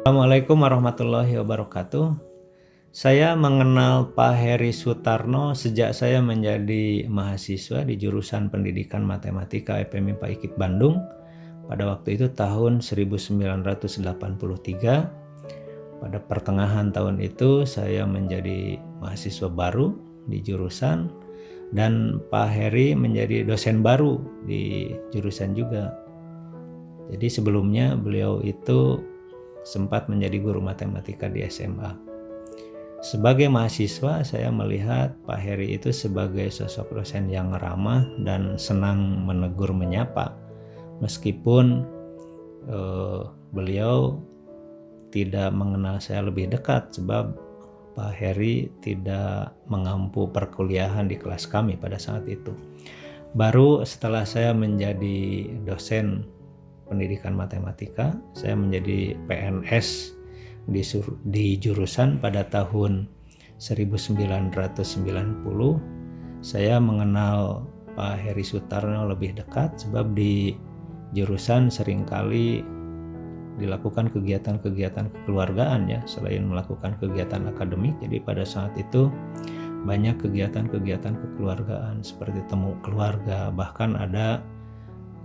Assalamualaikum warahmatullahi wabarakatuh. Saya mengenal Pak Heri Sutarno sejak saya menjadi mahasiswa di jurusan Pendidikan Matematika FMIPA IKIP Bandung. Pada waktu itu tahun 1983. Pada pertengahan tahun itu saya menjadi mahasiswa baru di jurusan dan Pak Heri menjadi dosen baru di jurusan juga. Jadi sebelumnya beliau itu sempat menjadi guru matematika di SMA. Sebagai mahasiswa, saya melihat Pak Heri itu sebagai sosok dosen yang ramah dan senang menegur menyapa. Meskipun beliau tidak mengenal saya lebih dekat, sebab Pak Heri tidak mengampu perkuliahan di kelas kami pada saat itu. Baru setelah saya menjadi dosen pendidikan matematika, saya menjadi PNS di jurusan pada tahun 1990. Saya mengenal Pak Heri Sutarno lebih dekat sebab di jurusan seringkali dilakukan kegiatan-kegiatan kekeluargaan ya, selain melakukan kegiatan akademik. Jadi pada saat itu banyak kegiatan-kegiatan kekeluargaan seperti temu keluarga, bahkan ada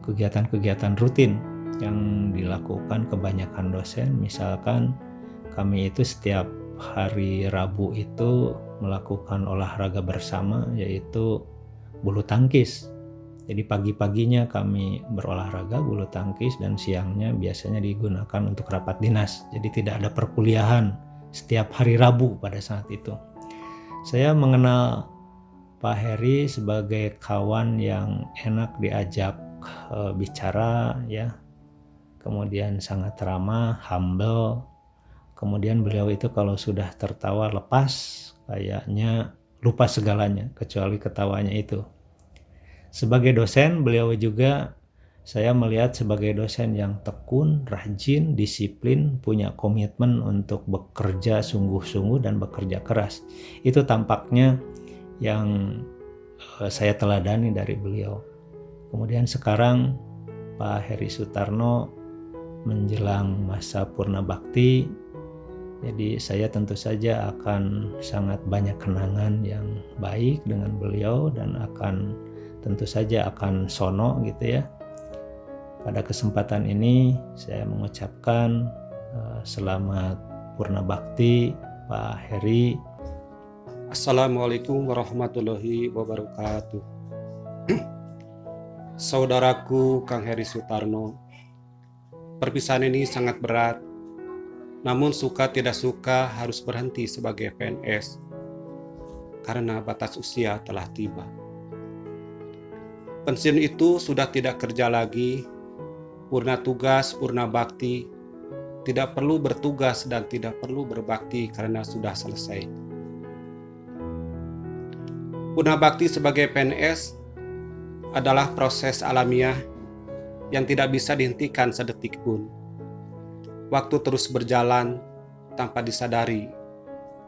kegiatan-kegiatan rutin yang dilakukan kebanyakan dosen. Misalkan kami itu setiap hari Rabu itu melakukan olahraga bersama, yaitu bulu tangkis. Jadi pagi-paginya kami berolahraga bulu tangkis dan siangnya biasanya digunakan untuk rapat dinas. Jadi tidak ada perkuliahan setiap hari Rabu pada saat itu. Saya mengenal Pak Heri sebagai kawan yang enak diajak bicara ya, kemudian sangat ramah, humble. Kemudian beliau itu kalau sudah tertawa lepas, kayaknya lupa segalanya kecuali ketawanya itu. Sebagai dosen, beliau juga saya melihat sebagai dosen yang tekun, rajin, disiplin, punya komitmen untuk bekerja sungguh-sungguh dan bekerja keras. Itu tampaknya yang saya teladani dari beliau. Kemudian sekarang Pak Heri Sutarno menjelang masa purna bakti, jadi saya tentu saja akan sangat banyak kenangan yang baik dengan beliau dan akan tentu saja akan sono gitu ya. Pada kesempatan ini saya mengucapkan selamat purna bakti Pak Heri. Assalamualaikum warahmatullahi wabarakatuh. Saudaraku Kang Heri Sutarno, perpisahan ini sangat berat, namun suka tidak suka harus berhenti sebagai PNS karena batas usia telah tiba. Pensiun itu sudah tidak kerja lagi, purna tugas, purna bakti, tidak perlu bertugas dan tidak perlu berbakti karena sudah selesai. Purna bakti sebagai PNS adalah proses alamiah yang tidak bisa dihentikan sedetik pun. Waktu terus berjalan tanpa disadari.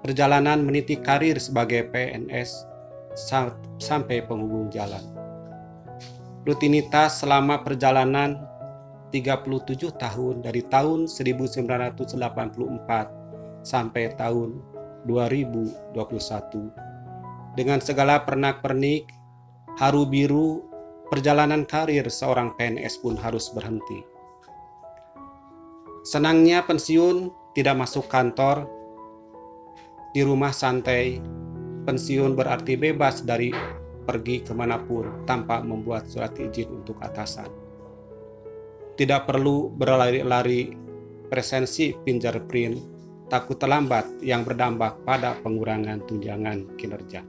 Perjalanan meniti karir sebagai PNS sampai penghubung jalan. Rutinitas selama perjalanan 37 tahun dari tahun 1984 sampai tahun 2021. Dengan segala pernak-pernik, haru biru, perjalanan karir seorang PNS pun harus berhenti. Senangnya pensiun tidak masuk kantor, di rumah santai. Pensiun berarti bebas dari pergi kemanapun tanpa membuat surat izin untuk atasan. Tidak perlu berlari-lari presensi fingerprint, takut terlambat yang berdampak pada pengurangan tunjangan kinerja.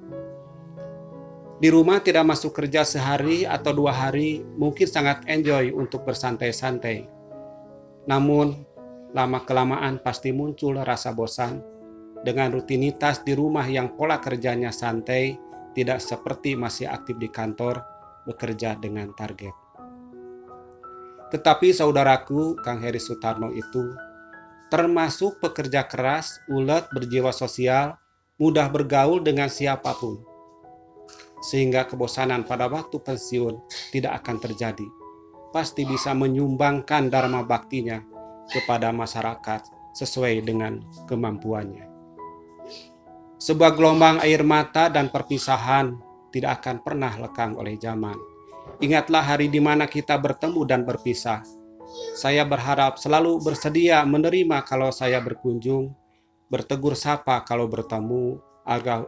Di rumah tidak masuk kerja sehari atau 2 hari mungkin sangat enjoy untuk bersantai-santai. Namun, lama-kelamaan pasti muncul rasa bosan dengan rutinitas di rumah yang pola kerjanya santai, tidak seperti masih aktif di kantor, bekerja dengan target. Tetapi saudaraku, Kang Heri Sutarno itu termasuk pekerja keras, ulet, berjiwa sosial, mudah bergaul dengan siapapun. Sehingga kebosanan pada waktu pensiun tidak akan terjadi. Pasti bisa menyumbangkan dharma baktinya kepada masyarakat sesuai dengan kemampuannya. Sebuah gelombang air mata dan perpisahan tidak akan pernah lekang oleh zaman. Ingatlah hari di mana kita bertemu dan berpisah. Saya berharap selalu bersedia menerima kalau saya berkunjung, bertegur sapa kalau bertemu,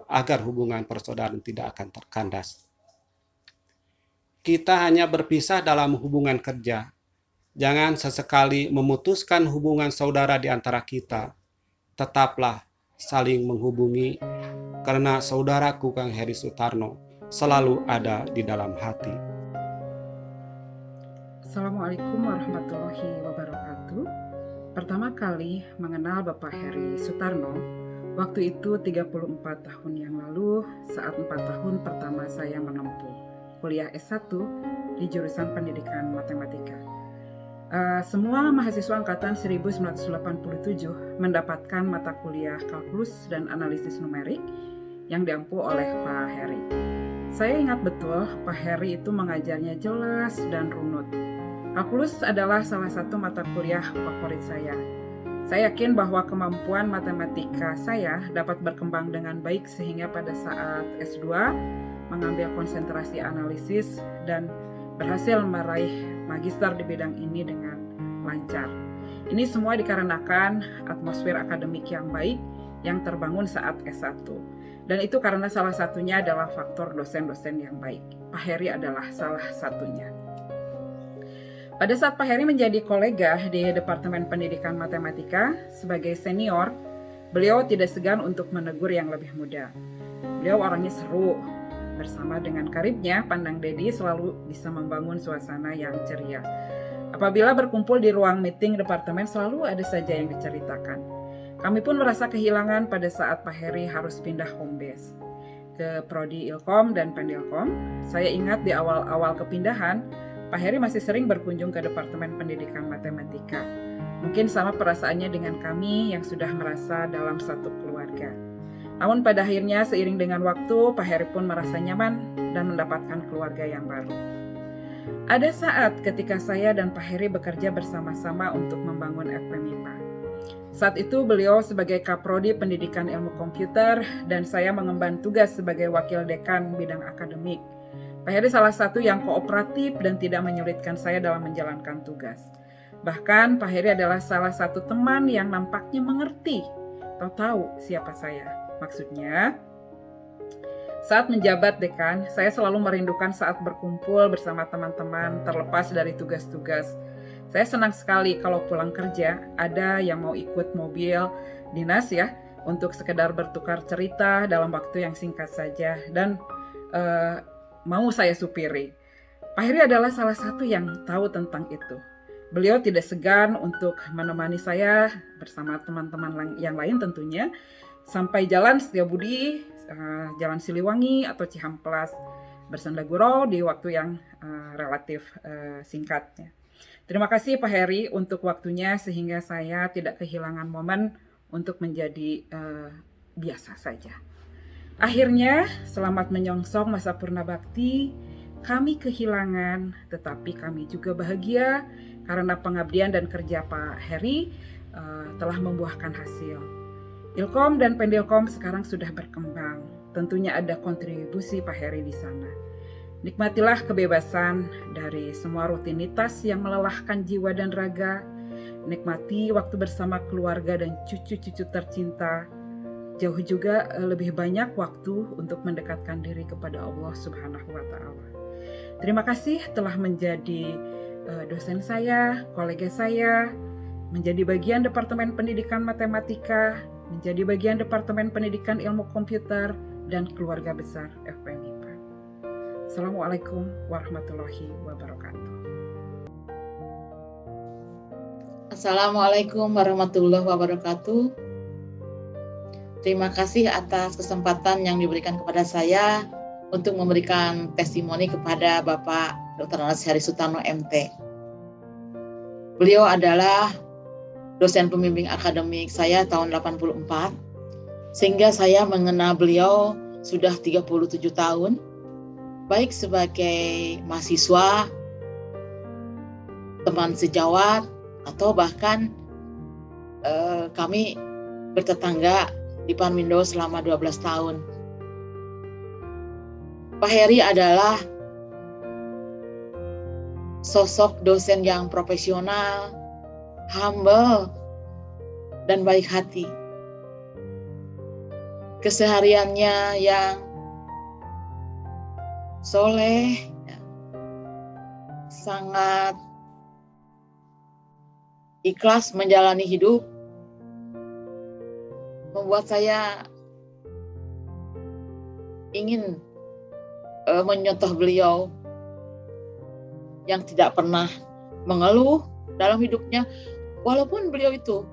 agar hubungan persaudaraan tidak akan terkandas. Kita hanya berpisah dalam hubungan kerja. Jangan sesekali memutuskan hubungan saudara di antara kita. Tetaplah saling menghubungi, karena saudaraku Kang Heri Sutarno selalu ada di dalam hati. Assalamualaikum warahmatullahi wabarakatuh. Pertama kali mengenal Bapak Heri Sutarno, waktu itu 34 tahun yang lalu, saat 4 tahun pertama saya menempuh kuliah S1 di jurusan pendidikan matematika. Semua mahasiswa angkatan 1987 mendapatkan mata kuliah kalkulus dan analisis numerik yang diampu oleh Pak Heri. Saya ingat betul Pak Heri itu mengajarnya jelas dan runut. Kalkulus adalah salah satu mata kuliah favorit saya. Saya yakin bahwa kemampuan matematika saya dapat berkembang dengan baik sehingga pada saat S2 mengambil konsentrasi analisis dan berhasil meraih magister di bidang ini dengan lancar. Ini semua dikarenakan atmosfer akademik yang baik yang terbangun saat S1. Dan itu karena salah satunya adalah faktor dosen-dosen yang baik. Pak Heri adalah salah satunya. Pada saat Pak Heri menjadi kolega di Departemen Pendidikan Matematika sebagai senior, beliau tidak segan untuk menegur yang lebih muda. Beliau orangnya seru. Bersama dengan karibnya, Pandang Dedi selalu bisa membangun suasana yang ceria. Apabila berkumpul di ruang meeting departemen, selalu ada saja yang diceritakan. Kami pun merasa kehilangan pada saat Pak Heri harus pindah home base ke Prodi Ilkom dan Pendilkom. Saya ingat di awal-awal kepindahan, Pak Heri masih sering berkunjung ke Departemen Pendidikan Matematika. Mungkin sama perasaannya dengan kami yang sudah merasa dalam satu keluarga. Namun pada akhirnya seiring dengan waktu, Pak Heri pun merasa nyaman dan mendapatkan keluarga yang baru. Ada saat ketika saya dan Pak Heri bekerja bersama-sama untuk membangun FPMIPA. Saat itu beliau sebagai Kaprodi Pendidikan Ilmu Komputer dan saya mengemban tugas sebagai Wakil Dekan bidang akademik. Pak Heri salah satu yang kooperatif dan tidak menyulitkan saya dalam menjalankan tugas. Bahkan Pak Heri adalah salah satu teman yang nampaknya mengerti atau tahu siapa saya. Maksudnya, saat menjabat dekan, saya selalu merindukan saat berkumpul bersama teman-teman terlepas dari tugas-tugas. Saya senang sekali kalau pulang kerja ada yang mau ikut mobil dinas ya, untuk sekedar bertukar cerita dalam waktu yang singkat saja dan mau saya supiri. Pak Heri adalah salah satu yang tahu tentang itu. Beliau tidak segan untuk menemani saya bersama teman-teman yang lain tentunya, sampai Jalan Setiabudi, Jalan Siliwangi atau Cihamplas bersenda gurau di waktu yang relatif singkatnya. Terima kasih Pak Heri untuk waktunya sehingga saya tidak kehilangan momen untuk menjadi biasa saja. Akhirnya, selamat menyongsong masa purna bakti. Kami kehilangan, tetapi kami juga bahagia karena pengabdian dan kerja Pak Heri telah membuahkan hasil. Ilkom dan Pendilkom sekarang sudah berkembang. Tentunya ada kontribusi Pak Heri di sana. Nikmatilah kebebasan dari semua rutinitas yang melelahkan jiwa dan raga. Nikmati waktu bersama keluarga dan cucu-cucu tercinta. Jauh juga lebih banyak waktu untuk mendekatkan diri kepada Allah Subhanahu wa Ta'ala. Terima kasih telah menjadi dosen saya, kolega saya, menjadi bagian Departemen Pendidikan Matematika, menjadi bagian Departemen Pendidikan Ilmu Komputer, dan keluarga besar FPMIPA. Assalamualaikum warahmatullahi wabarakatuh. Assalamualaikum warahmatullahi wabarakatuh. Terima kasih atas kesempatan yang diberikan kepada saya untuk memberikan testimoni kepada Bapak Dr. Heri Sutarno MT. Beliau adalah dosen pembimbing akademik saya tahun 84, sehingga saya mengenal beliau sudah 37 tahun, baik sebagai mahasiswa, teman sejawat, atau bahkan kami bertetangga di Parmindo selama 12 tahun. Pak Heri adalah sosok dosen yang profesional, humble, dan baik hati. Kesehariannya yang soleh, sangat ikhlas menjalani hidup, membuat saya ingin menyontoh beliau yang tidak pernah mengeluh dalam hidupnya, walaupun beliau itu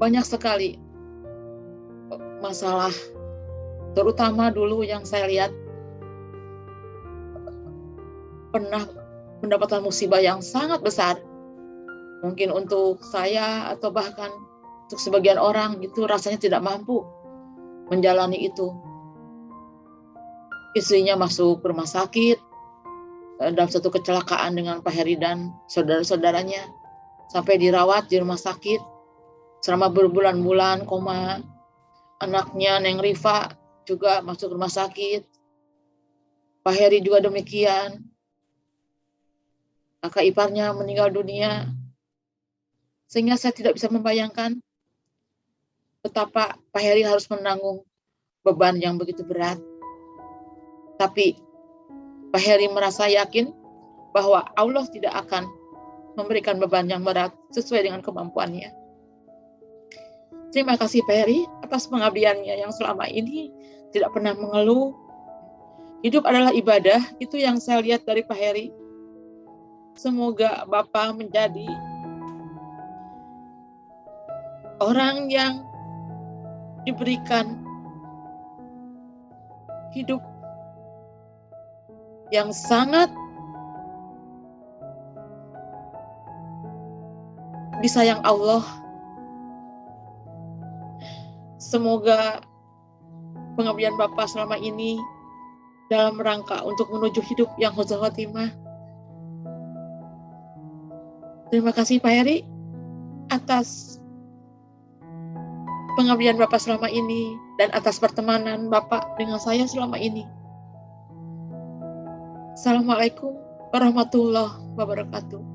banyak sekali masalah, terutama dulu yang saya lihat pernah mendapatkan musibah yang sangat besar. Mungkin untuk saya atau bahkan untuk sebagian orang itu rasanya tidak mampu menjalani itu. Istrinya masuk rumah sakit dalam satu kecelakaan dengan Pak Heri dan saudara-saudaranya, sampai dirawat di rumah sakit selama berbulan-bulan koma. Anaknya Neng Rifa juga masuk rumah sakit. Pak Heri juga demikian. Kakak iparnya meninggal dunia. Sehingga saya tidak bisa membayangkan betapa Pak Heri harus menanggung beban yang begitu berat. Tapi Pak Heri merasa yakin bahwa Allah tidak akan memberikan beban yang berat sesuai dengan kemampuannya. Terima kasih Pak Heri atas pengabdiannya yang selama ini tidak pernah mengeluh. Hidup adalah ibadah, itu yang saya lihat dari Pak Heri. Semoga Bapak menjadi orang yang diberikan hidup yang sangat disayang Allah. Semoga pengabdian Bapak selama ini dalam rangka untuk menuju hidup yang husnul khotimah. Terima kasih Pak Heri atas pengabdian Bapak selama ini dan atas pertemanan Bapak dengan saya selama ini. Assalamualaikum warahmatullahi wabarakatuh.